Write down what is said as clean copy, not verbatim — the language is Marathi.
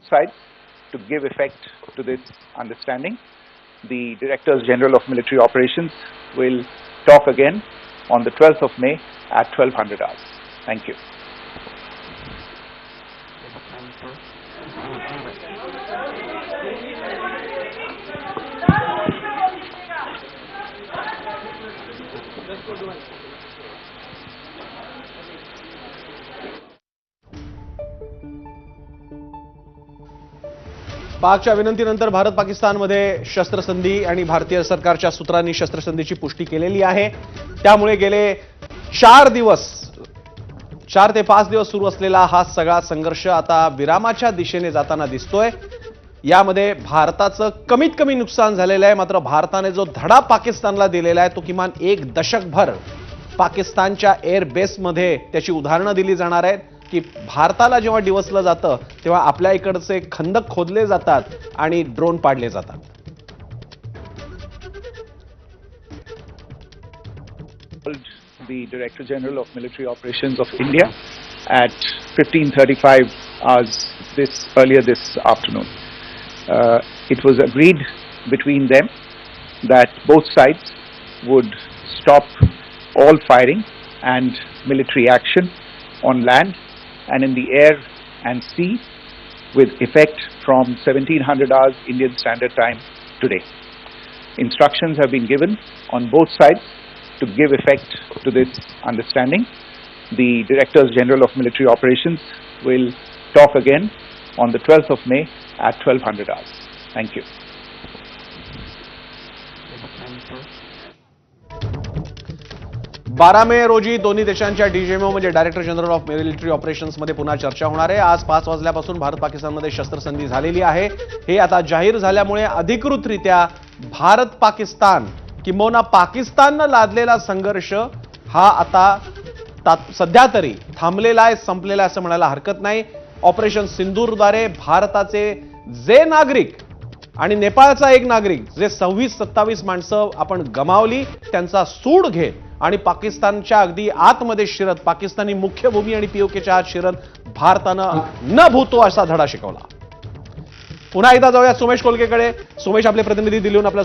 sides to give effect to this understanding. The Directors General of Military Operations will talk again on the 12th of May at 1200 hours. Thank you. पाकच्या विनंतीनंतर भारत पाकिस्तानमध्ये शस्त्रसंधी आणि भारतीय सरकारच्या सूत्रांनी शस्त्रसंधीची पुष्टी केलेली आहे. त्यामुळे गेले 4 ते 5 दिवस सुरू असलेला हा सगळा संघर्ष आता विरामाच्या दिशेने जाताना दिसतोय. यामध्ये भारताचं कमीत कमी नुकसान झालेलं आहे. मात्र भारताने जो धडा पाकिस्तानला दिलेला आहे तो किमान 1 दशकभर पाकिस्तानच्या एअर बेसमध्ये त्याची उदाहरणं दिली जाणार आहेत की भारताला जेव्हा डिवसलं जातं तेव्हा आपल्या इकडचे खंदक खोदले जातात आणि ड्रोन पाडले जातात. The Director General of Military Operations of India at 15:35 hours earlier this afternoon. It was agreed between them that both sides would stop all firing and military action on land and in the air and sea with effect from 1700 hours Indian Standard Time today. Instructions have been given on both sides to give effect to this understanding. The Directors General of Military Operations will talk again on the 12th of May at 1200 hours. Thank you. 12 मे रोजी दोन्ही देशांच्या डीजीएमओ म्हणजे director general of military operations मध्ये पुन्हा चर्चा होणार आहे. आज 5 वाजल्यापासून भारत पाकिस्तानमध्ये शस्त्रसंधी झालेली आहे. हे आता जाहीर झाल्यामुळे अधिकृतरित्या भारत पाकिस्तान किंबहुना पाकिस्ताननं लादलेला संघर्ष हा आता सध्या तरी थांबलेला आहे, संपलेला असं म्हणायला हरकत नाही. ऑपरेशन सिंदूरद्वारे भारताचे जे नागरिक आणि नेपाळचा एक नागरिक जे 26-27 माणसं आपण गमावली त्यांचा सूड घेत आणि पाकिस्तानच्या अगदी आतमध्ये शिरत पाकिस्तानी मुख्य भूमी आणि पीओकेच्या आत शिरत भारतानं न भूतो असा धडा शिकवला. पुन्हा एकदा जाऊया सुमेश कोलकेकडे. सुमेश आपले प्रतिनिधी दिल्लीहून आपल्या